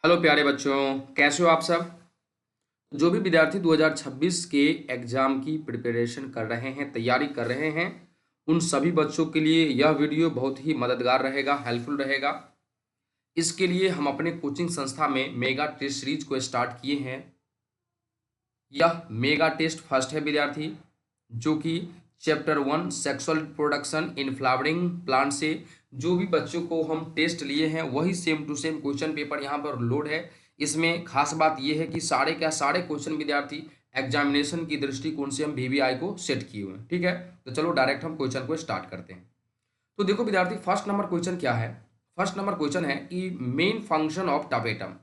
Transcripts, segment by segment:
Hello प्यारे बच्चों, कैसे हो आप सब। जो भी विद्यार्थी 2026 के एग्जाम की प्रिपरेशन कर रहे हैं, तैयारी कर रहे हैं, उन सभी बच्चों के लिए यह वीडियो बहुत ही मददगार रहेगा, हेल्पफुल रहेगा। इसके लिए हम अपने कोचिंग संस्था में मेगा टेस्ट सीरीज को स्टार्ट किए हैं। यह मेगा टेस्ट फर्स्ट है विद्यार्थी, जो कि chapter 1 sexual production in flowering plant से जो भी बच्चों को हम टेस्ट लिए हैं वही same to same question paper यहाँ पर लोड है। इसमें खास बात यह है कि सारे क्वेश्चन विद्यार्थी एग्जामिनेशन की दृष्टिकोण से हम वीवीआई को सेट किए हुए हैं। ठीक है, तो चलो डायरेक्ट हम क्वेश्चन को स्टार्ट करते हैं। तो देखो विद्यार्थी, फर्स्ट नंबर क्वेश्चन क्या है। फर्स्ट नंबर क्वेश्चन है कि main function of tapetum.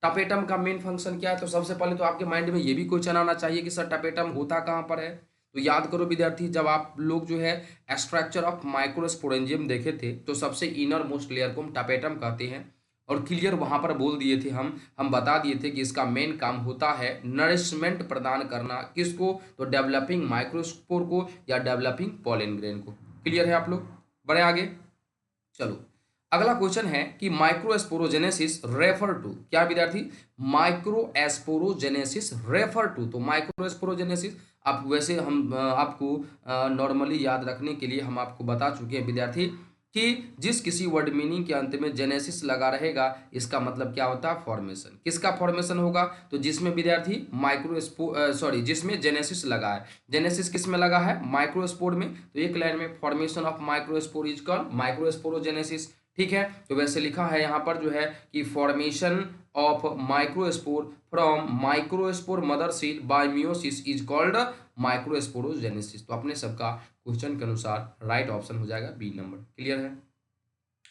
Tapetum का मेन फंक्शन क्या है। तो सबसे पहले तो आपके माइंड में ये भी क्वेश्चन आना चाहिए कि सर टपेटम होता कहाँ पर है। तो याद करो विद्यार्थी, जब आप लोग जो है स्ट्रक्चर ऑफ माइक्रोस्पोरेंजियम देखे थे तो सबसे इनर मोस्ट लेयर को हम टपेटम कहते हैं। और क्लियर वहां पर बोल दिए थे, हम बता दिए थे कि इसका मेन काम होता है नरिशमेंट प्रदान करना। किसको? तो डेवलपिंग माइक्रोस्पोर को या डेवलपिंग पॉलन ग्रेन को। क्लियर है आप लोग? बढ़े आगे। चलो, अगला क्वेश्चन है कि माइक्रोस्पोरोजेनेसिस रेफर टू क्या विद्यार्थी। माइक्रोस्पोरोजेनेसिस रेफर टू, तो माइक्रोस्पोरोजेनेसिस आप वैसे हम आपको नॉर्मली याद रखने के लिए हम आपको बता चुके हैं विद्यार्थी कि जिस किसी वर्ड मीनिंग के अंत में जेनेसिस लगा रहेगा इसका मतलब क्या होता है? फॉर्मेशन। किसका फॉर्मेशन होगा? तो जिसमें विद्यार्थी जिसमें जेनेसिस लगा है। जेनेसिस किस में लगा है? माइक्रोस्पोर में। तो एक लाइन में formation of microspore is called microsporogenesis. ठीक है, तो वैसे लिखा है यहाँ पर जो है कि formation of microspore from microspore mother seed bye meiosis is called microsporogenesis. तो अपने सबका क्वेश्चन के अनुसार राइट ऑप्शन हो जाएगा बी नंबर। क्लियर है?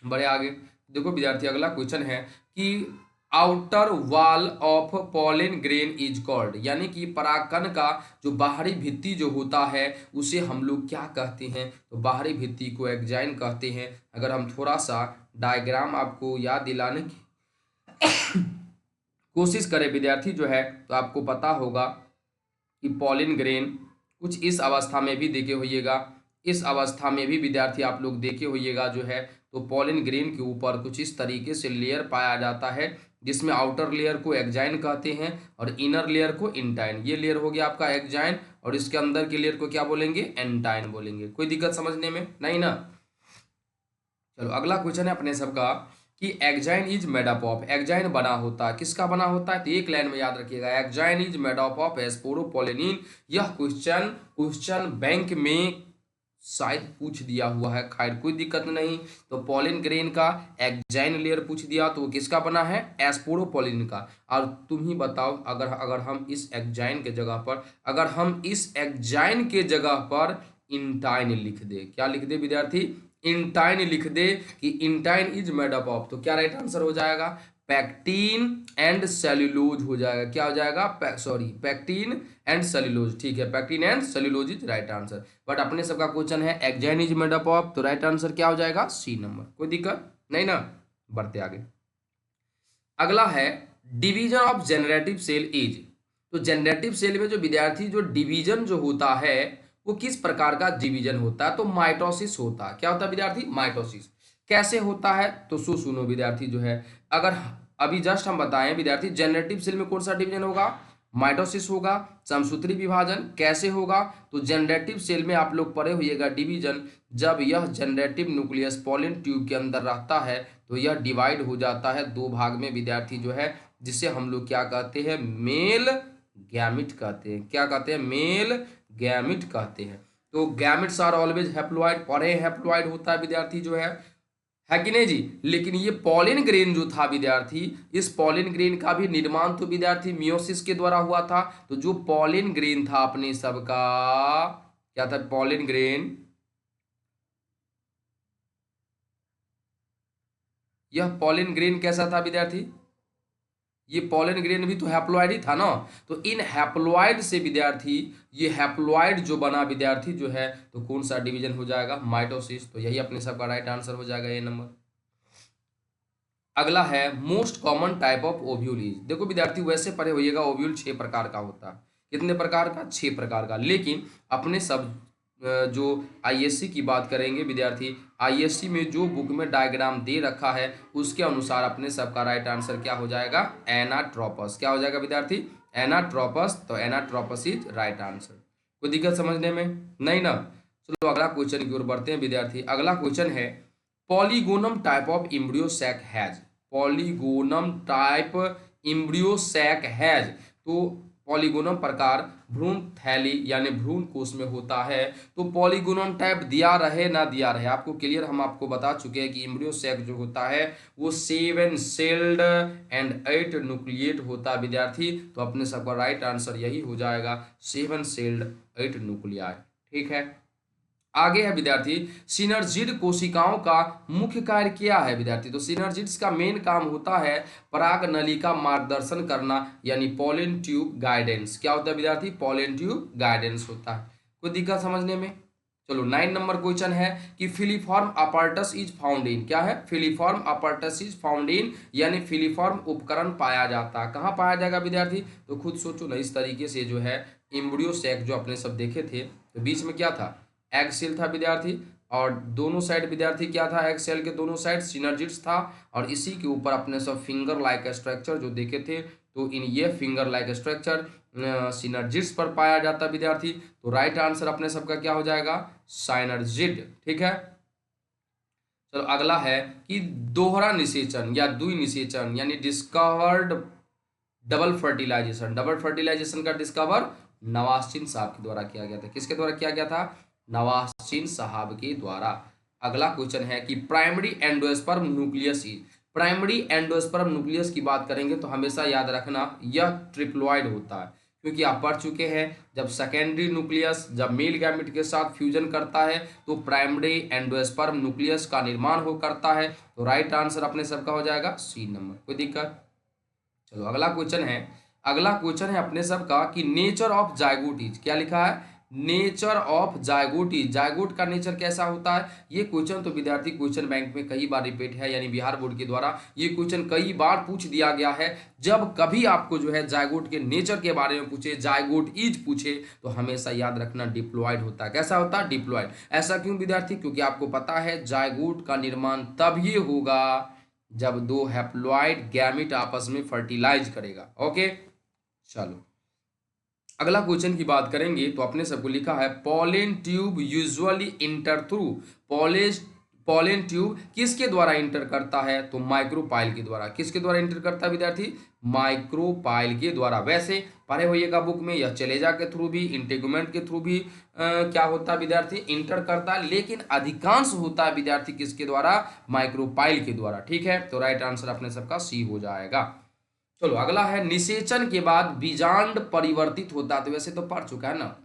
बड़े आगे देखो विद्यार्थी, अगला क्वेश्चन है कि outer wall of pollen grain is called, यानी कि परागकण का जो बाहरी भित्ति जो होता है उसे हम लोग क्या कहते हैं? तो बाहरी भित्ति को एग्जाइन कहते हैं। अगर हम थोड़ा सा डायग्राम आपको याद दिलाने की कोशिश करें विद्यार्थी जो है, तो आपको पता होगा कि पॉलिन ग्रेन कुछ इस अवस्था में भी देखे होइएगा। इस अवस्था में भी विद्यार्थी आप लोग देखे होइएगा जो है, तो पॉलिन ग्रेन के ऊपर कुछ इस तरीके से लेयर पाया जाता है जिसमें आउटर लेयर को एक्जाइन कहते हैं और इनर लेयर को इंटाइन। ये लेयर हो गया आपका एक्जाइन और इसके अंदर के लेयर को क्या बोलेंगे? एंटाइन बोलेंगे। कोई दिक्कत समझने में नहीं ना? चलो, अगला क्वेश्चन है अपने सबका कि exine is made up of. Exine बना होता है, किसका बना होता है? तो एक लाइन में याद रखिएगा, exine is made up of sporopollenin. यह क्वेश्चन क्वेश्चन बैंक में शायद पूछ दिया हुआ है, खैर कोई दिक्कत नहीं। तो पॉलिन ग्रेन का एक्जाइन लेयर पूछ दिया तो वो किसका बना है? एस्पोरोपोलिन का। और तुम ही बताओ, अगर अगर हम इस एक्जाइन के जगह पर अगर हम इस एक्जाइन के जगह पर इंटाइन लिख दे, क्या लिख दे विद्यार्थी? इंटाइन लिख दे कि intine is made up of, तो क्या राइट आंसर हो जाएगा? पैक्टीन एंड सेल्यूलोज हो जाएगा। क्या हो जाएगा? Pectin and cellulose. ठीक है, pectin and cellulose is right answer. But अपने सबका क्वेश्चन है exine is made up of, तो राइट आंसर क्या हो जाएगा? C number. कोई दिक्कत नहीं ना? बढ़ते आगे। अगला है division of generative cell is. तो जनरेटिव सेल में जो विद्यार्थी जो डिवीजन जो होता है वो किस प्रकार का डिवीजन होता है? तो माइटोसिस होता है। क्या होता है विद्यार्थी? माइटोसिस। कैसे होता है? तो सुनो विद्यार्थी जो है, अगर अभी जस्ट हम बताएं विद्यार्थी, जनरेटिव सेल में कौन सा डिवीजन होगा? माइटोसिस होगा। समसूत्री विभाजन कैसे होगा? तो जनरेटिव सेल में आप लोग पढ़े होइएगा डिवीजन, जब यह जनरेटिव न्यूक्लियस पॉलन ट्यूब के अंदर रहता है तो यह डिवाइड हो जाता है दो भाग में विद्यार्थी जो है, जिसे हम लोग क्या कहते हैं? मेल गैमिट कहते हैं। क्या कहते हैं? मेल गैमिट कहते हैं। तो गैमिट्स आर ऑलवेज हैप्लॉइड, पढ़े हैप्लॉइड होता है विद्यार्थी जो है कि नहीं जी। लेकिन ये पॉलिन ग्रेन जो था विद्यार्थी, इस पॉलिन ग्रेन का भी निर्माण तो विद्यार्थी मियोसिस के द्वारा हुआ था। तो जो पॉलिन ग्रेन था अपने सबका, क्या था? पॉलिन ग्रेन, यह पॉलिन ग्रेन कैसा था विद्यार्थी? ये पॉलन ग्रेन भी तो हैप्लॉइड ही था ना। तो इन हैप्लॉइड से विद्यार्थी, ये हैप्लॉइड जो बना विद्यार्थी जो है, तो कौन सा डिवीजन हो जाएगा? माइटोसिस। तो यही अपने सबका राइट आंसर हो जाएगा, ए नंबर। अगला है most common type of ovule is. देखो विद्यार्थी, वैसे पढ़े होइएगा ओव्यूल 6 प्रकार का होता है। कितने प्रकार का? 6 प्रकार का। लेकिन अपने सब जो आईएससी की बात करेंगे विद्यार्थी, आईएससी में जो बुक में डायग्राम दे रखा है उसके अनुसार अपने सबका राइट आंसर क्या हो जाएगा, एनाट्रोपस। क्या हो जाएगा विद्यार्थी, एनाट्रोपस। तो एनाट्रोपस इज राइट आंसर। कोई दिक्कत समझने में नहीं ना। चलो अगला क्वेश्चन की ओर बढ़ते हैं विद्यार्थी। अगला क्वेश्चन है polygonum type of embryo sac has. Polygonum type embryo sac has. तो पॉलीगोनम प्रकार भ्रूण थैली यानी भ्रूण कोश में होता है। तो पॉलीगोनम टाइप दिया रहे ना दिया रहे, आपको क्लियर हम आपको बता चुके हैं कि इम्ब्रियो सैक जो होता है वो 7 सेल्ड एंड 8 न्यूक्लिएट होता है विद्यार्थी। तो अपने सबका राइट आंसर यही हो जाएगा, 7 सेल्ड 8 न्यूक्लियाई। ठीक है, आगे है विद्यार्थी सिनर्जिड कोशिकाओं का मुख्य कार्य क्या है विद्यार्थी। तो सिनर्जिड्स का मेन काम होता है पराग नली का मार्गदर्शन करना यानी पॉलन ट्यूब गाइडेंस। क्या होता है विद्यार्थी, पॉलन ट्यूब गाइडेंस होता है। कोई दिक्कत समझने में। चलो 9 नंबर क्वेश्चन है कि फिलीफॉर्म अपॉर्टस इज फाउंड इन। क्या है, फिलीफॉर्म अपॉर्टस इज फाउंड इन यानी फिलीफॉर्म उपकरण पाया जाता है। कहाँ पाया जाएगा विद्यार्थी, तो खुद सोचो ना। इस तरीके से जो है इम्ब्रियो सैक जो अपने सब देखे थे तो बीच में क्या था, एग सेल था विद्यार्थी, और दोनों साइड विद्यार्थी क्या था, एग सेल के दोनों साइड सिनर्जिड्स था, और इसी के ऊपर अपने सब फिंगर लाइक स्ट्रक्चर जो देखे थे। तो इन ये फिंगर लाइक स्ट्रक्चर सिनर्जिड्स पर पाया जाता विद्यार्थी। तो राइट आंसर अपने सबका क्या हो जाएगा, साइनर्जिड। ठीक है, चलो अगला है कि दोहरा निषेचन या द्वि निषेचन यानी discovered double fertilization. Double fertilization का डिस्कवर नवाज़ साहब के द्वारा किया गया था। किसके द्वारा किया गया था, नवाज़ साहब के द्वारा। अगला क्वेश्चन है कि primary endosperm nucleus is. Primary endosperm nucleus की बात करेंगे तो हमेशा याद रखना यह ट्रिप्लॉइड होता है, क्योंकि आप पढ़ चुके हैं जब सेकेंडरी न्यूक्लियस जब मेल गैमेट के साथ फ्यूजन करता है तो प्राइमरी एंडोस्पर्म न्यूक्लियस का निर्माण हो करता है। तो राइट आंसर अपने सबका हो जाएगा सी नंबर। कोई दिक्कत। चलो अगला क्वेश्चन है, अगला क्वेश्चन है अपने सबका कि नेचर ऑफ जायगोट इज। क्या लिखा है, nature of zygote is. Zygote का नेचर कैसा होता है। ये क्वेश्चन तो विद्यार्थी क्वेश्चन बैंक में कई बार रिपीट है, यानी बिहार बोर्ड के द्वारा ये क्वेश्चन कई बार पूछ दिया गया है। जब कभी आपको जो है जायगोट के नेचर के बारे में पूछे, जायगोट इज पूछे, तो हमेशा याद रखना डिप्लॉयड होता है। कैसा होता है, डिप्लॉयड। ऐसा क्यों विद्यार्थी, क्योंकि आपको पता है जायगोट का निर्माण तभी होगा जब दो हैप्लॉइड गैमेट आपस में फर्टिलाइज करेगा। ओके, चलो अगला क्वेश्चन की बात करेंगे तो अपने सबको लिखा है pollen tube usually inter through. Pollen tube किसके द्वारा इंटर करता है, तो माइक्रोपाइल के द्वारा। किसके द्वारा इंटर करता है विद्यार्थी, माइक्रोपाइल के द्वारा। वैसे पढ़े होइएगा बुक में यह चलेजा के थ्रू भी, इंटेगुमेंट के थ्रू भी क्या होता है विद्यार्थी, इंटर करता है, लेकिन अधिकांश होता है विद्यार्थी किसके द्वारा, माइक्रोपाइल के द्वारा। ठीक है, तो राइट आंसर अपने सबका सी हो जाएगा। चलो अगला है निषेचन के बाद बीजांड परिवर्तित होता है। तो वैसे तो पढ़ चुका है ना,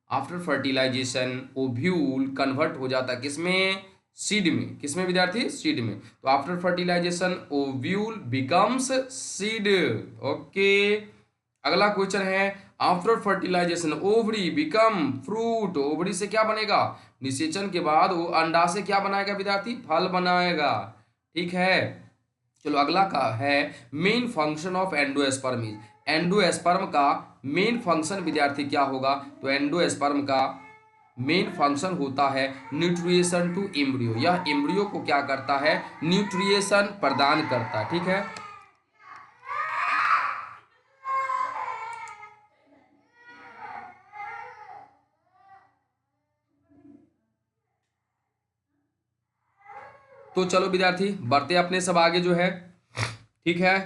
आफ्टर फर्टिलाइजेशन ओव्यूल कन्वर्ट हो जाता है किसमें, सीड में। किसमें विद्यार्थी, सीड में। तो after fertilization ovule becomes seed. Okay, अगला क्वेश्चन है after fertilization ovary become fruit. Ovary से क्या बनेगा, निषेचन के बाद वो अंडा से क्या बनाएगा विद्यार्थी, फल बनाएगा। ठीक है, चलो अगला का है main function of endosperm is. Endosperm का मेन फंक्शन विद्यार्थी क्या होगा, तो एंडोस्पर्म का मेन फंक्शन होता है न्यूट्रिएशन टू एम्ब्रियो। यह एम्ब्रियो को क्या करता है, न्यूट्रिएशन प्रदान करता है। ठीक है, तो चलो विद्यार्थी बढ़ते अपने सब आगे जो है। ठीक है,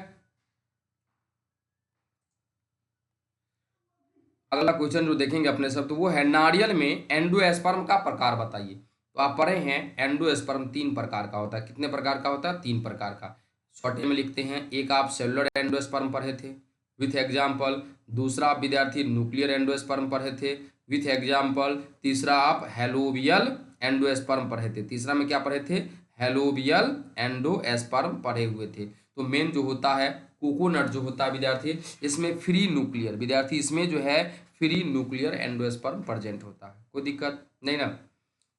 अगला क्वेश्चन जो देखेंगे अपने सब तो वो है नारियल में एंडोस्पर्म का प्रकार बताइए। तो आप पढ़े हैं एंडोस्पर्म 3 प्रकार का होता है। कितने प्रकार का होता है, 3 प्रकार का। शॉर्ट में लिखते हैं, एक आप सेलुलर एंडोस्पर्म पढ़े थे विथ एग्जाम्पल, दूसरा आप विद्यार्थी न्यूक्लियर एंडोस्पर्म पढ़े थे विथ एग्जाम्पल, तीसरा आप हेलोबियल एंडोस्पर्म पढ़े थे। तीसरा में क्या पढ़े थे, हेलोबियल एंडोस्पर्म पढ़े हुए थे। तो मेन जो होता है कोकोनट जो होता है विद्यार्थी, इसमें फ्री न्यूक्लियर विद्यार्थी, इसमें जो है फ्री न्यूक्लियर एंडोस्पर्म प्रेजेंट होता है। कोई दिक्कत नहीं ना।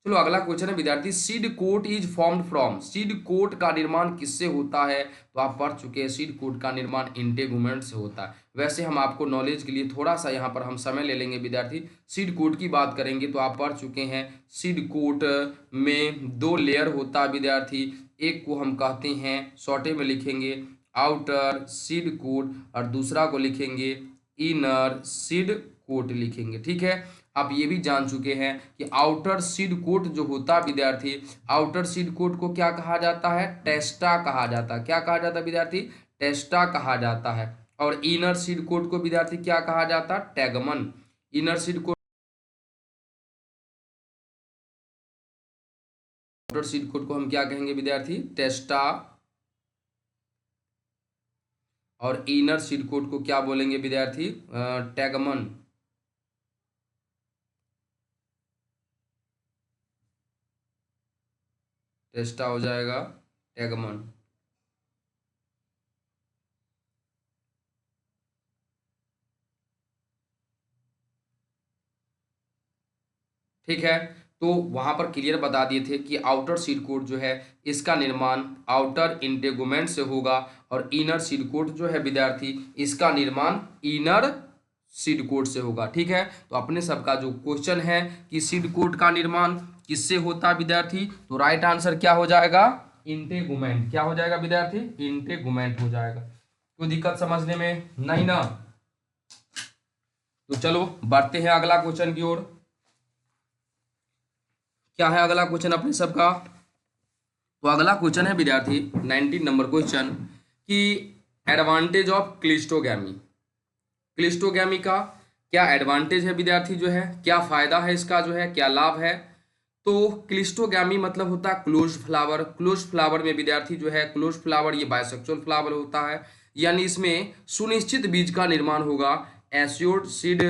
चलो अगला क्वेश्चन है विद्यार्थी, seed coat is formed from, seed coat का निर्माण किससे होता है? तो आप पढ़ चुके हैं सीड कोट का निर्माण इंटेगुमेंट से होता है। वैसे हम आपको नॉलेज के लिए थोड़ा सा यहाँ पर हम समय ले लेंगे विद्यार्थी, सीड कोट की बात करेंगे तो आप पढ़ चुके हैं सीड कोट में दो लेयर होता है विद्यार्थी। एक को हम कहते हैं शॉर्टे में लिखेंगे आउटर सीड कोट और दूसरा को लिखेंगे इनर सीड कोट लिखेंगे। ठीक है, आप ये भी जान चुके हैं कि आउटर सीड कोट जो होता है विद्यार्थी, आउटर सीड कोट को क्या कहा जाता है? टेस्टा कहा जाता है। क्या कहा जाता है विद्यार्थी? टेस्टा कहा जाता है। और इनर सीड कोट को विद्यार्थी क्या कहा जाता है? Tegmen. Inner seed coat, outer seed coat को हम क्या कहेंगे विद्यार्थी? टेस्टा। और इनर सीड कोट को क्या बोलेंगे विद्यार्थी? टैगमन। टेस्टा हो जाएगा टैगमन। ठीक है, तो वहां पर क्लियर बता दिए थे कि आउटर सीड कोट जो है इसका निर्माण आउटर इंटेगुमेंट से होगा और इनर सीड कोट जो है विद्यार्थी इसका निर्माण इनर सीड कोट से होगा। ठीक है, तो अपने सबका जो क्वेश्चन है कि सीड कोट का निर्माण किससे होता है विद्यार्थी, तो राइट आंसर क्या हो जाएगा? इंटेगुमेंट। क्या हो जाएगा विद्यार्थी? इंटेगुमेंट हो जाएगा। कोई दिक्कत समझने में नहीं ना? तो चलो बढ़ते हैं अगला क्वेश्चन की ओर। क्या है अगला क्वेश्चन अपने सबका? तो अगला क्वेश्चन है विद्यार्थी 19 नंबर क्वेश्चन कि एडवांटेज ऑफ क्लिस्टोगैमी। क्लिस्टोगैमी का क्या एडवांटेज है विद्यार्थी जो है, क्या फायदा है इसका जो है, क्या लाभ है? तो क्लिस्टोगैमी मतलब होता है क्लोज फ्लावर। क्लोज फ्लावर में विद्यार्थी जो है, क्लोज फ्लावर ये बायसेक्सुअल फ्लावर होता है, यानी इसमें सुनिश्चित बीज का निर्माण होगा, एस्योर्ड सीड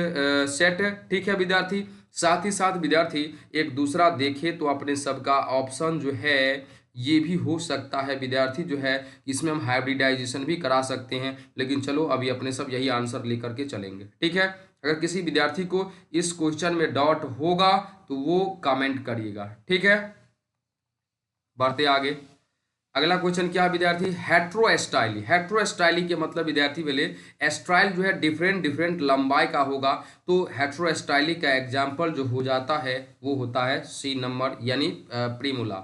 सेट। ठीक है विद्यार्थी, साथ ही साथ विद्यार्थी एक दूसरा देखे तो अपने सबका ऑप्शन जो है ये भी हो सकता है विद्यार्थी जो है, इसमें हम हाइब्रिडाइजेशन भी करा सकते हैं, लेकिन चलो अभी अपने सब यही आंसर लेकर के चलेंगे। ठीक है, अगर किसी विद्यार्थी को इस क्वेश्चन में डाउट होगा तो वो कमेंट करिएगा। ठीक है, बढ़ते आगे। अगला क्वेश्चन क्या है विद्यार्थी? हेट्रोस्टाइली। हेट्रोस्टाइली के मतलब विद्यार्थी बोले एस्ट्राइल जो है डिफरेंट डिफरेंट लंबाई का होगा, तो हेट्रोस्टाइली का एग्जाम्पल जो हो जाता है वो होता है सी नंबर यानी प्रीमूला।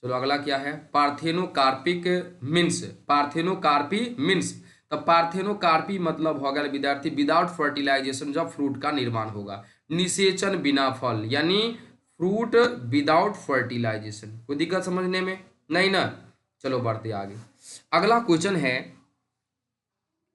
चलो अगला क्या है? Parthenocarpic means. पार्थेनोकार्पी मीन्स, तो पार्थेनोकार्पी मतलब होगा विद्यार्थी विदाउट फर्टिलाइजेशन जब फ्रूट का निर्माण होगा, निषेचन बिना फल यानी फ्रूट विदाउट फर्टिलाइजेशन। कोई दिक्कत समझने में नहीं ना? चलो बढ़ते आगे। अगला क्वेश्चन है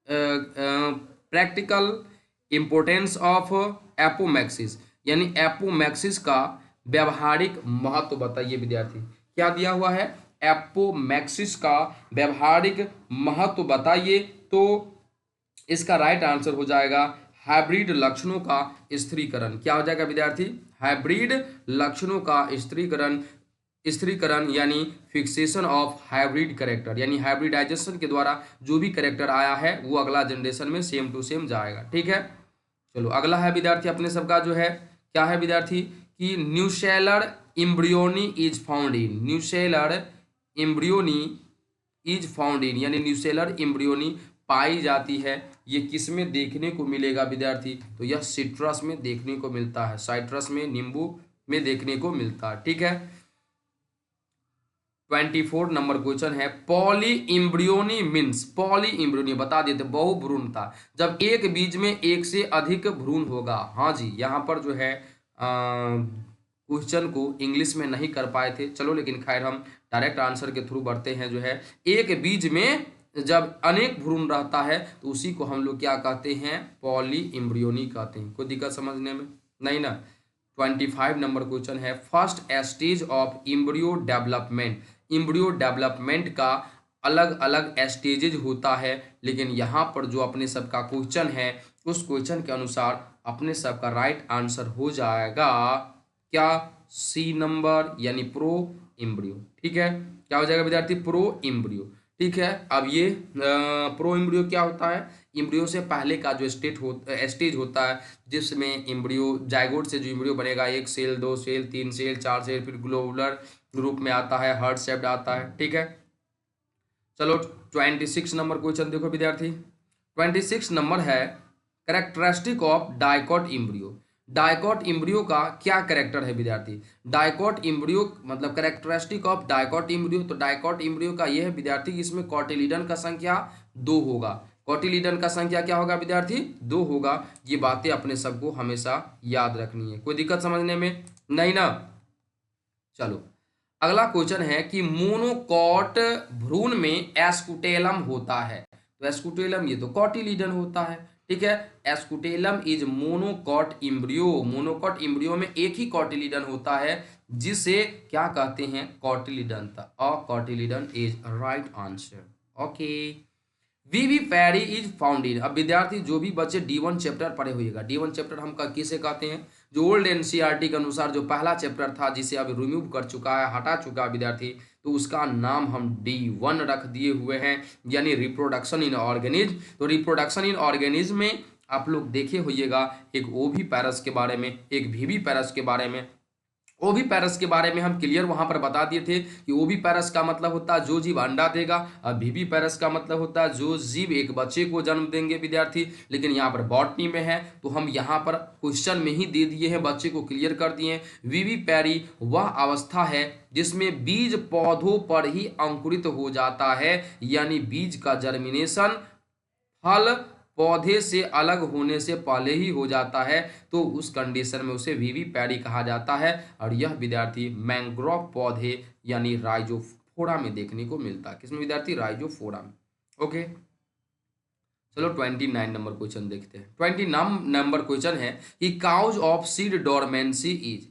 प्रैक्टिकल इंपोर्टेंस ऑफ एपोमैक्सिस, यानी एपोमैक्सिस का व्यवहारिक महत्व बताइए विद्यार्थी। क्या दिया हुआ है? एपोमैक्सिस का व्यवहारिक महत्व बताइए। तो इसका राइट आंसर हो जाएगा हाइब्रिड लक्षणों का स्थिरीकरण। क्या हो जाएगा विद्यार्थी? हाइब्रिड लक्षणों का स्थिरीकरण। स्थिरीकरण यानी फिक्सेशन ऑफ हाइब्रिड कैरेक्टर, यानी हाइब्रिडाइजेशन के द्वारा जो भी कैरेक्टर आया है वो अगला जनरेशन में सेम टू सेम जाएगा। ठीक है, चलो अगला है विद्यार्थी अपने सबका जो है क्या है विद्यार्थी कि nucellar embryony is found in. Nucellar embryony is found in यानी न्यूसेलर इम्ब्रियोनी पाई जाती है, ये किस में देखने को मिलेगा विद्यार्थी? तो यह सिट्रस में देखने को मिलता है, साइट्रस में, नींबू में देखने को मिलता है। ठीक है, 24 नंबर क्वेश्चन है पॉली इम्ब्रियोनी मीन्स। पॉली इम्ब्रियोनी बता देते बहुभ्रूणता, जब एक बीज में एक से अधिक भ्रूण होगा। हाँ जी, यहाँ पर जो है क्वेश्चन को इंग्लिश में नहीं कर पाए थे, चलो लेकिन खैर हम डायरेक्ट आंसर के थ्रू बढ़ते हैं। जो है एक बीज में जब अनेक भ्रूण रहता है तो उसी को हम लोग क्या कहते हैं? पॉली इम्ब्रियोनी कहते हैं। कोई दिक्कत समझने में नहीं ना? 25 नंबर क्वेश्चन है first stage of embryo development. Embryo development का अलग अलग स्टेजेज होता है, लेकिन यहाँ पर जो अपने सबका क्वेश्चन है उस क्वेश्चन के अनुसार अपने सबका राइट आंसर हो जाएगा क्या? सी नंबर यानी प्रो इम्ब्रियो। ठीक है, क्या हो जाएगा विद्यार्थी? Pro embryo. ठीक है। अब ये प्रो एम्ब्रियो क्या होता है? एम्ब्रियो से पहले का जो स्टेज होता है, जिसमें एम्ब्रियो जाइगोट से जो एम्ब्रियो बनेगा, 1 सेल 2 सेल 3 सेल 4 सेल, फिर ग्लोबुलर रूप में आता है, हार्ट शेप्ड आता है। ठीक है, चलो 26 नंबर क्वेश्चन देखो विद्यार्थी। 26 नंबर है characteristic of dicot embryo. Dicot embryo का क्या कैरेक्टर है विद्यार्थी? डाइकॉट इम्ब्रियो मतलब कैरेक्टरिस्टिक ऑफ डाइकॉट इम्ब्रियो, तो डाइकॉट इम्ब्रियो का यह है विद्यार्थी कि इसमें कॉटिलीडन का संख्या 2 होगा। कॉटिलीडन का संख्या क्या होगा विद्यार्थी? 2 होगा। ये बातें अपने सबको हमेशा याद रखनी है। कोई दिक्कत समझने में नहीं ना? चलो अगला क्वेश्चन है कि मोनोकॉट भ्रूण में एस्कुटेलम होता है। तो एस्कुटेलम ये तो कॉटिलीडन होता है। ठीक है, scutellum is monocot embryo. Monocot embryo में एक ही कॉटिलीडन होता है, जिसे क्या कहते हैं? कॉटिलीडन। और cotyledon is right answer. Okay, viviparity is found in. अब विद्यार्थी जो भी बच्चे D1 चैप्टर पढ़े हुएगा, D1 चैप्टर हम किसे कहते हैं? जो ओल्ड एनसीईआरटी के अनुसार जो पहला चैप्टर था, जिसे अब रिमूव कर चुका है, हटा चुका है विद्यार्थी, तो उसका नाम हम D1 रख दिए हुए हैं, यानी रिप्रोडक्शन इन ऑर्गेनिज्म। तो रिप्रोडक्शन इन ऑर्गेनिज्म में आप लोग देखे होइएगा, एक ओवी पैरस के बारे में, एक वीवी पैरस के बारे में। ओवी पैरस के बारे में हम क्लियर वहां पर बता दिए थे कि ओवी पैरस का मतलब होता है जो जीव अंडा देगा, और वीवी पैरस का मतलब होता है जो जीव एक बच्चे को जन्म देंगे विद्यार्थी। लेकिन यहाँ पर बॉटनी में है, तो हम यहाँ पर क्वेश्चन में ही दे दिए हैं, बच्चे को क्लियर कर दिए हैं। वीवी पैरी वह अवस्था है जिसमें बीज पौधों पर ही अंकुरित हो जाता है, यानी बीज का जर्मिनेशन फल पौधे से अलग होने से पहले ही हो जाता है, तो उस कंडीशन में उसे वीवी पैरी कहा जाता है। और यह विद्यार्थी मैंग्रोव पौधे यानी राइजोफोरा में देखने को मिलता है। किसमें विद्यार्थी? राइजोफोरा में। ओके, चलो 29 नंबर क्वेश्चन देखते हैं। 29 नंबर क्वेश्चन है कि cause of seed dormancy is.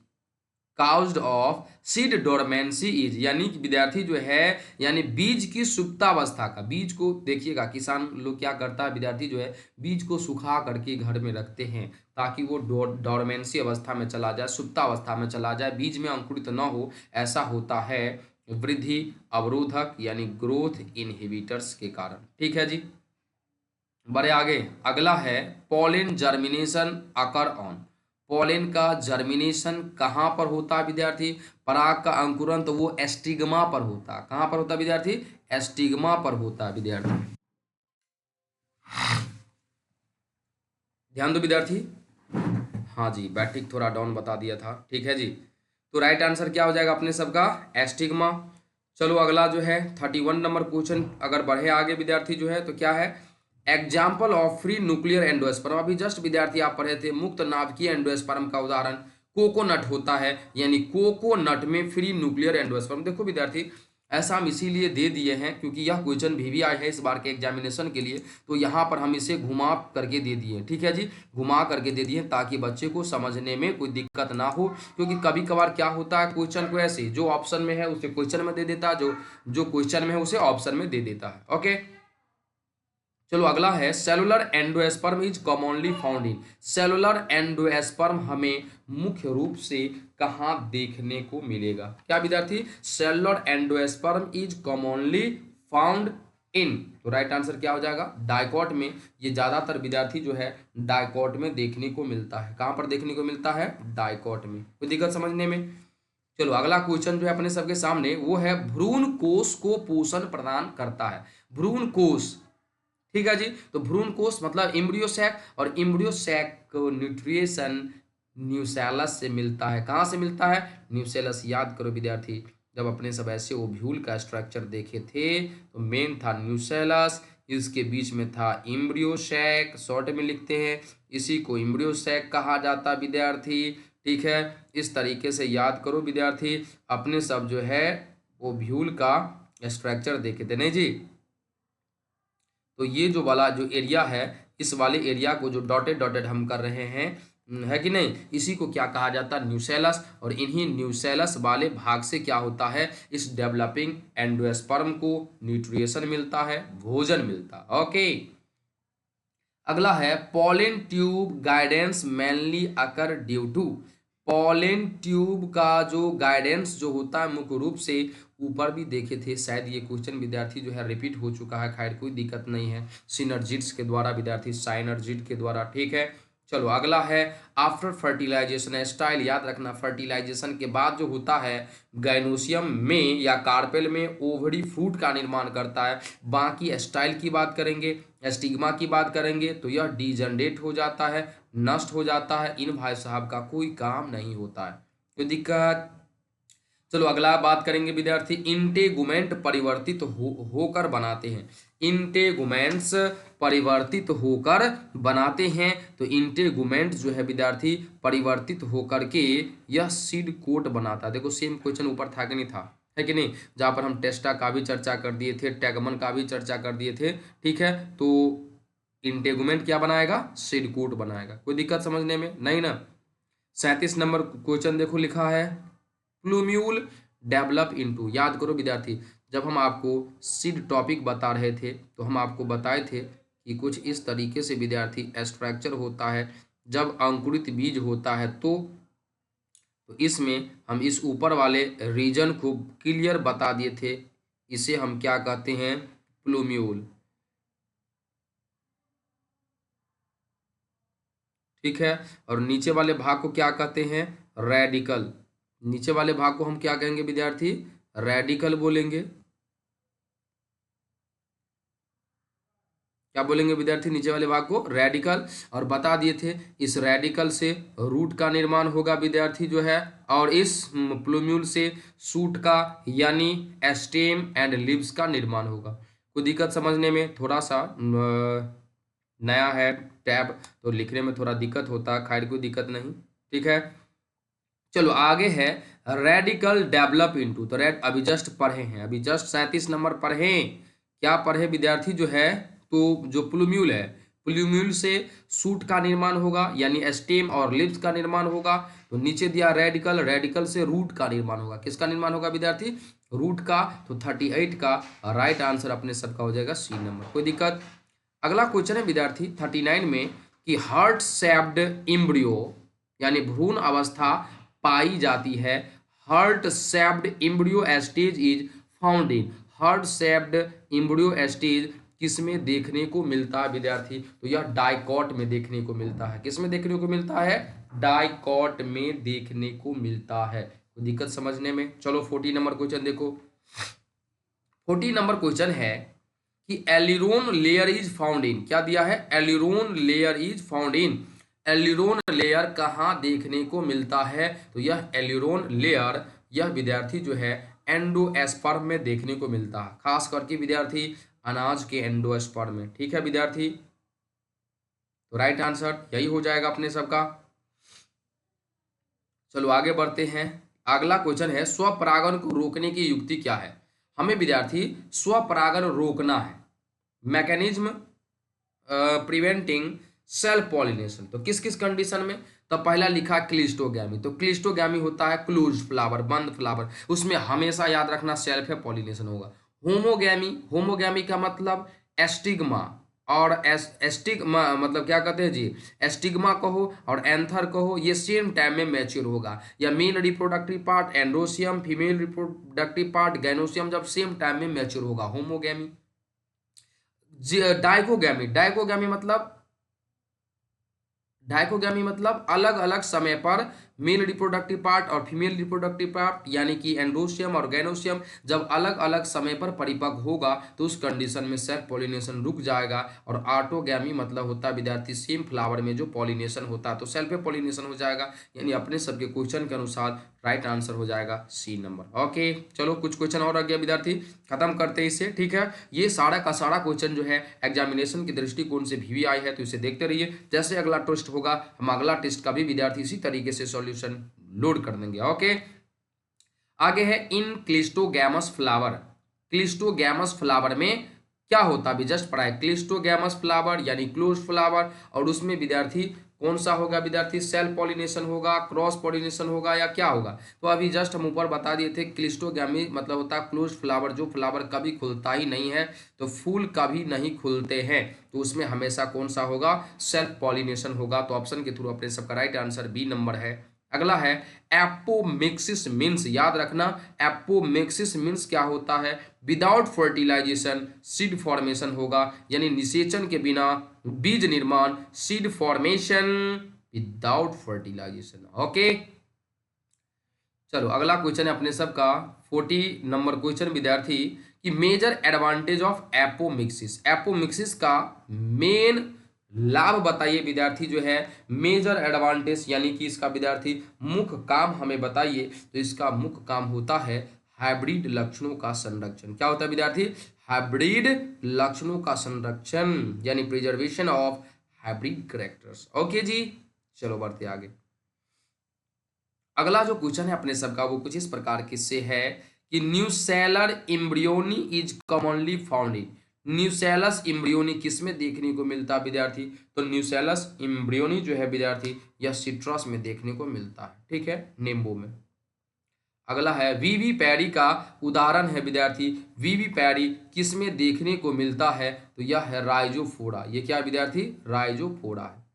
Caused of seed dormancy is, यानी कि विद्यार्थी जो है, यानी बीज की सुप्तावस्था का, बीज को देखिएगा किसान लोग क्या करता है विद्यार्थी जो है, बीज को सुखा करके घर में रखते हैं ताकि वो डोरमेंसी अवस्था में चला जाए, सुप्तावस्था में चला जाए, बीज में अंकुरित न हो। ऐसा होता है वृद्धि अवरोधक यानी ग्रोथ इनहिबिटर्स के कारण। ठीक है जी, बड़े आगे अगला है pollen germination occur on. Pollen का जर्मिनेशन कहाँ पर होता है विद्यार्थी? पराग का अंकुरन तो वो एस्टिग्मा पर होता है। कहाँ पर होता है विद्यार्थी? एस्टिग्मा पर होता है विद्यार्थी। ध्यान दो विद्यार्थी। हाँ जी, बैट्रिक थोड़ा डाउन बता दिया था। ठीक है जी, तो राइट आंसर क्या हो जाएगा अपने सबका? एस्टिग्मा। चलो अगला जो है 31 नंबर क्वेश्चन अगर बढ़े आगे विद्यार्थी जो है, तो क्या है? Example of free nuclear endosperm. अभी जस्ट विद्यार्थी आप पढ़े थे, मुक्त नाभिकीय एंडोस्पर्म का उदाहरण कोकोनट होता है, यानी कोकोनट में फ्री न्यूक्लियर एंडोस्पर्म। देखो विद्यार्थी, ऐसा हम इसीलिए दे दिए हैं क्योंकि यह क्वेश्चन भी आया है इस बार के एग्जामिनेशन के लिए, तो यहाँ पर हम इसे घुमा करके दे दिए। ठीक है जी, घुमा करके दे दिए ताकि बच्चे को समझने में कोई दिक्कत ना हो, क्योंकि कभी कभार क्या होता है, क्वेश्चन को ऐसे जो ऑप्शन में है उसे क्वेश्चन में दे देता है, जो क्वेश्चन में है उसे ऑप्शन में दे देता है। ओके, चलो अगला है cellular endosperm is commonly found in. Cellular endosperm हमें मुख्य रूप से कहाँ देखने को मिलेगा? क्या विद्यार्थी? Cellular endosperm is commonly found इन। तो राइट आंसर क्या हो जाएगा? डाइकॉट में। ये ज्यादातर विद्यार्थी जो है डाइकॉट में देखने को मिलता है। कहाँ पर देखने को मिलता है? डाइकॉट में। कोई दिक्कत समझने में? चलो अगला क्वेश्चन जो है अपने सबके सामने वो है भ्रूण कोष को पोषण प्रदान करता है। भ्रूण कोष, ठीक है जी, तो भ्रूण कोष मतलब इम्ब्रियो सैक, और इम्ब्रियो सैक को न्यूट्रिएशन न्यूसेलस से मिलता है। कहाँ से मिलता है? न्यूसेलस। याद करो विद्यार्थी, जब अपने सब ऐसे ओव्यूल का स्ट्रक्चर देखे थे तो मेन था न्यूसेलस, इसके बीच में था इम्ब्रियो सैक, शॉर्ट में लिखते हैं, इसी को इम्ब्रियो सैक कहा जाता विद्यार्थी। ठीक है, इस तरीके से याद करो विद्यार्थी, अपने सब जो है ओव्यूल का स्ट्रक्चर देखे थे। नहीं जी, तो ये जो वाला जो एरिया है, इस वाले एरिया को जो डॉटेड डॉटेड हम कर रहे हैं, है कि नहीं, इसी को क्या कहा जाता है? न्यूसेलस। और इन्हीं न्यूसेलस वाले भाग से क्या होता है? इस डेवलपिंग एंडोस्पर्म को न्यूट्रिएशन मिलता है, भोजन मिलता है। ओके, अगला है pollen tube guidance mainly occur due to. Pollen tube का जो गाइडेंस जो होता है मुख्य रूप से ऊपर भी देखे थे, शायद ये क्वेश्चन विद्यार्थी जो है रिपीट हो चुका है, खैर कोई दिक्कत नहीं है, सिनर्जिट्स के द्वारा विद्यार्थी, साइनर्जिट के द्वारा, ठीक है। चलो अगला है आफ्टर फर्टिलाइजेशन स्टाइल, याद रखना फर्टिलाइजेशन के बाद जो होता है गाइनोसियम में या कार्पेल में ओवरी फ्रूट का निर्माण करता है। बाकी स्टाइल की बात करेंगे, स्टिग्मा की बात करेंगे तो यह डिजनरेट हो जाता है, नष्ट हो जाता है, इन भाई साहब का कोई काम नहीं होता है, कोई दिक्कत। चलो अगला बात करेंगे विद्यार्थी, इंटेगुमेंट परिवर्तित होकर बनाते हैं, इंटेगुमेंट्स परिवर्तित होकर बनाते हैं। तो इंटेगुमेंट जो है विद्यार्थी परिवर्तित होकर के यह सीड कोट बनाता है। देखो सेम क्वेश्चन ऊपर था कि नहीं था, है कि नहीं, जहाँ पर हम टेस्टा का भी चर्चा कर दिए थे, टैगमन का भी चर्चा कर दिए थे, ठीक है। तो इंटेगुमेंट क्या बनाएगा, सीड कोट बनाएगा, कोई दिक्कत समझने में नहीं ना। 37 नंबर क्वेश्चन देखो लिखा है, प्लूम्यूल डेवलप इनटू, याद करो विद्यार्थी, जब हम आपको सीड टॉपिक बता रहे थे तो हम आपको बताए थे कि कुछ इस तरीके से विद्यार्थी स्ट्रक्चर होता है जब अंकुरित बीज होता है। तो इसमें हम इस ऊपर वाले रीजन को क्लियर बता दिए थे, इसे हम क्या कहते हैं, प्लूम्यूल, ठीक है। और नीचे वाले भाग को क्या कहते हैं, रेडिकल, नीचे वाले भाग को हम क्या कहेंगे विद्यार्थी, रेडिकल बोलेंगे, क्या बोलेंगे विद्यार्थी, नीचे वाले भाग को रेडिकल। और बता दिए थे इस रेडिकल से रूट का निर्माण होगा विद्यार्थी जो है, और इस प्लूम्यूल से सूट का यानी स्टेम एंड लीव्स का निर्माण होगा। कोई दिक्कत समझने में, थोड़ा सा नया है टैब तो लिखने में थोड़ा दिक्कत होता है, खैर कोई दिक्कत नहीं, ठीक है। चलो आगे है रेडिकल डेवलप इनटू, तो रेड अभी जस्ट पढ़े हैं, अभी जस्ट 37 नंबर पढ़े, क्या पढ़े विद्यार्थी जो है, तो जो प्लूम्यूल है, प्लूम्यूल से सूट का निर्माण होगा यानी स्टेम और लिप्स का निर्माण होगा। तो नीचे दिया रेडिकल, रेडिकल से रूट का निर्माण होगा, किसका निर्माण होगा विद्यार्थी, रूट का। तो 38 का राइट आंसर अपने सबका हो जाएगा सी नंबर, कोई दिक्कत। अगला क्वेश्चन है विद्यार्थी 39 में कि हार्ट शेप्ड एम्ब्रियो यानी भ्रूण अवस्था पाई जाती है, heart shaped embryo stage is found in, heart shaped embryo stage किसमें देखने को मिलता है विद्यार्थी, तो यह डाइकॉट में देखने को मिलता है, किसमें देखने को मिलता है, डाइकॉट में देखने को मिलता है, तो दिक्कत समझने में। चलो 40 नंबर क्वेश्चन देखो, 40 नंबर क्वेश्चन है कि aleurone layer is found in, क्या दिया है, aleurone layer is found in, aleurone layer कहाँ देखने को मिलता है, तो यह एलिरोन लेयर यह विद्यार्थी जो है एंडोस्पर्म में देखने को मिलता है, खास करके विद्यार्थी अनाज के एंडोस्पर्म में, ठीक है विद्यार्थी। तो राइट आंसर यही हो जाएगा अपने सबका। चलो आगे बढ़ते हैं, अगला क्वेश्चन है स्वपरागन को रोकने की युक्ति क्या है, हमें विद्यार्थी स्वपरागन रोकना है, मैकेनिज्म प्रिवेंटिंग सेल्फ पॉलिनेशन, तो किस किस कंडीशन में, तो पहला लिखा क्लिस्टोगैमी, तो क्लिस्टोगैमी होता है क्लोज फ्लावर, बंद फ्लावर, उसमें हमेशा याद रखना सेल्फ पॉलिनेशन होगा। होमोगैमी, होमोगैमी का मतलब एस्टिग्मा, और एस्टिग्मा मतलब क्या कहते हैं जी, एस्टिग्मा कहो और एंथर कहो, ये सेम टाइम में मैच्योर होगा, या male reproductive part androecium, female reproductive part gynoecium जब सेम टाइम में मैच्योर होगा, होमोगैमी। डाइकोगैमी, डाइकोगैमी मतलब अलग अलग समय पर मेल रिप्रोडक्टिव पार्ट और फीमेल रिप्रोडक्टिव पार्ट यानी कि एंड्रोसियम और गैनोसियम जब अलग अलग समय पर परिपक्व होगा तो उस कंडीशन में सेल्फ पॉलिनेशन रुक जाएगा। और ऑटोगैमी मतलब होता है विद्यार्थी सेम फ्लावर में जो पॉलिनेशन होता है तो सेल्फ पॉलिनेशन हो जाएगा, यानी अपने सबके क्वेश्चन के अनुसार राइट आंसर हो जाएगा सी नंबर। ओके चलो कुछ क्वेश्चन और आ गया विद्यार्थी, खत्म करते हैं इसे, ठीक है। ये सारा का सारा क्वेश्चन जो है एग्जामिनेशन के दृष्टिकोण से भी आई है तो इसे देखते रहिए, जैसे अगला टेस्ट होगा हम अगला टेस्ट का भी विद्यार्थी इसी तरीके से सॉल्यूशन लोड कर देंगे। ओके आगे है इन क्लिस्टोगैमस फ्लावर, क्लिस्टोगैमस फ्लावर में क्या होता है, जस्ट पढ़ा है क्लिस्टोगैमस फ्लावर यानी क्लोज फ्लावर, और उसमें विद्यार्थी कौन सा होगा विद्यार्थी, सेल्फ पॉलिनेशन होगा, क्रॉस पॉलिनेशन होगा या क्या होगा। तो अभी जस्ट हम ऊपर बता दिए थे क्लिस्टोगैमी मतलब होता है क्लोज फ्लावर, जो फ्लावर कभी खुलता ही नहीं है, तो फूल कभी नहीं खुलते हैं, तो उसमें हमेशा कौन सा होगा, सेल्फ पॉलिनेशन होगा। तो ऑप्शन के थ्रू अपने सबका राइट आंसर बी नंबर है, अगला है एपोमिक्सिस मीन्स, याद रखना एपोमिक्सिस मीन्स क्या होता है, विदाउट फर्टिलाइजेशन सीड फॉर्मेशन होगा, यानी निषेचन के बिना बीज निर्माण, seed formation without fertilization. Okay, चलो अगला क्वेश्चन है अपने सबका 40 नंबर क्वेश्चन विद्यार्थी कि major advantage of apomixis, apomixis का मेन लाभ बताइए विद्यार्थी जो है, मेजर एडवांटेज यानी कि इसका विद्यार्थी मुख्य काम हमें बताइए। तो इसका मुख्य काम होता है हाइब्रिड लक्षणों का संरक्षण। क्या होता है विद्यार्थी, हाइब्रिड लक्षणों का संरक्षण, यानी preservation of hybrid characters. Okay ji, चलो बढ़ते आगे। अगला जो क्वेश्चन है अपने सबका वो कुछ इस प्रकार के से है कि nucellar embryony is commonly found in, nucellus embryony किस में देखने को मिलता है विद्यार्थी, तो न्यूसेलस इम्ब्रियोनी जो है विद्यार्थी यह सिट्रस में देखने को मिलता है, ठीक है, नींबू में। अगला है वीवी पैरी का उदाहरण है विद्यार्थी, वीवी पैरी किस में देखने को मिलता है, तो यह है राइजोफोरा, ये क्या विद्यार्थी, राइजोफोरा है।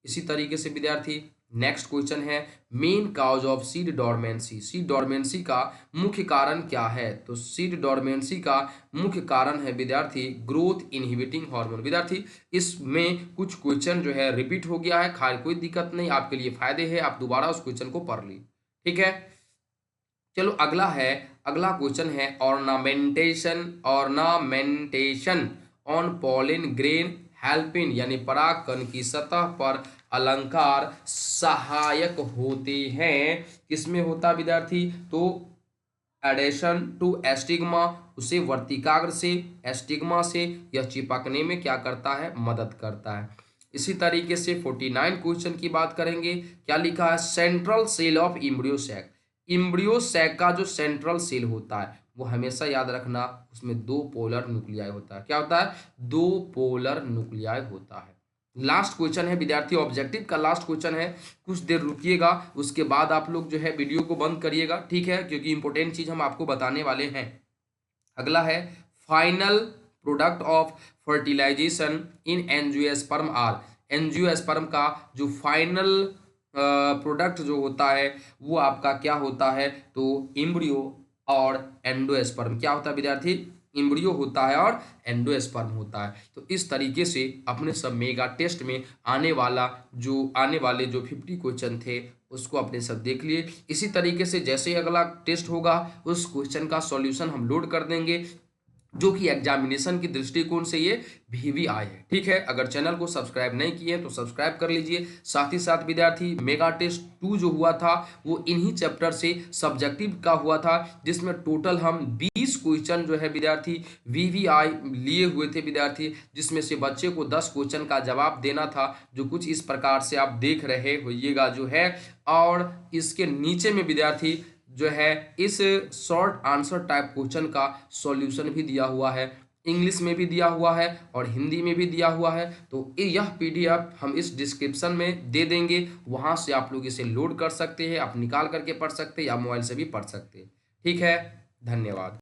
इसी तरीके से विद्यार्थी नेक्स्ट क्वेश्चन है main cause of seed dormancy, seed dormancy का मुख्य कारण क्या है, तो सीड डॉर्मेंसी का मुख्य कारण है विद्यार्थी ग्रोथ इनहिबिटिंग हार्मोन। विद्यार्थी इसमें कुछ क्वेश्चन जो है रिपीट हो गया है, खैर कोई दिक्कत नहीं, आपके लिए फायदे है, आप दोबारा उस क्वेश्चन को पढ़ ली, ठीक है। चलो अगला है, अगला क्वेश्चन है ornamentation, ornamentation on pollen grain helps in, यानी परागकण की सतह पर अलंकार सहायक होते हैं, किसमें होता विद्यार्थी, तो एडेशन टू एस्टिग्मा, उसे वर्तिकाग्र से एस्टिग्मा से यह चिपकने में क्या करता है, मदद करता है। इसी तरीके से 49 क्वेश्चन की बात करेंगे, क्या लिखा है, central cell of embryo sac, embryo sac का जो सेंट्रल सेल होता है वो हमेशा याद रखना उसमें 2 पोलर न्यूक्लियाई होता है, क्या होता है, 2 पोलर न्यूक्लियाई होता है। लास्ट क्वेश्चन है विद्यार्थी, ऑब्जेक्टिव का लास्ट क्वेश्चन है, कुछ देर रुकिएगा उसके बाद आप लोग जो है वीडियो को बंद करिएगा, ठीक है, क्योंकि इंपॉर्टेंट चीज हम आपको बताने वाले हैं। अगला है final product of fertilization in angiosperm are, angiosperm का जो फाइनल प्रोडक्ट जो होता है वो आपका क्या होता है, तो इम्ब्रियो और एंडोस्पर्म, क्या होता है विद्यार्थी, इम्ब्रियो होता है और एंडोस्पर्म होता है। तो इस तरीके से अपने सब मेगा टेस्ट में आने वाले जो 50 क्वेश्चन थे उसको अपने सब देख लिए। इसी तरीके से जैसे ही अगला टेस्ट होगा उस क्वेश्चन का सॉल्यूशन हम लोड कर देंगे, जो कि एग्जामिनेशन की दृष्टिकोण से ये VVI है, ठीक है। अगर चैनल को सब्सक्राइब नहीं किए तो सब्सक्राइब कर लीजिए। साथ ही साथ विद्यार्थी मेगा टेस्ट 2 जो हुआ था वो इन्हीं चैप्टर से सब्जेक्टिव का हुआ था, जिसमें टोटल हम 20 क्वेश्चन जो है विद्यार्थी VVI लिए हुए थे विद्यार्थी, जिसमें से बच्चे को 10 क्वेश्चन का जवाब देना था, जो कुछ इस प्रकार से आप देख रहे होइएगा जो है। और इसके नीचे में विद्यार्थी जो है इस शॉर्ट आंसर टाइप क्वेश्चन का सॉल्यूशन भी दिया हुआ है, इंग्लिश में भी दिया हुआ है और हिंदी में भी दिया हुआ है। तो यह PDF हम इस डिस्क्रिप्शन में दे देंगे, वहां से आप लोग इसे लोड कर सकते हैं, आप निकाल करके पढ़ सकते हैं या मोबाइल से भी पढ़ सकते हैं, ठीक है। धन्यवाद।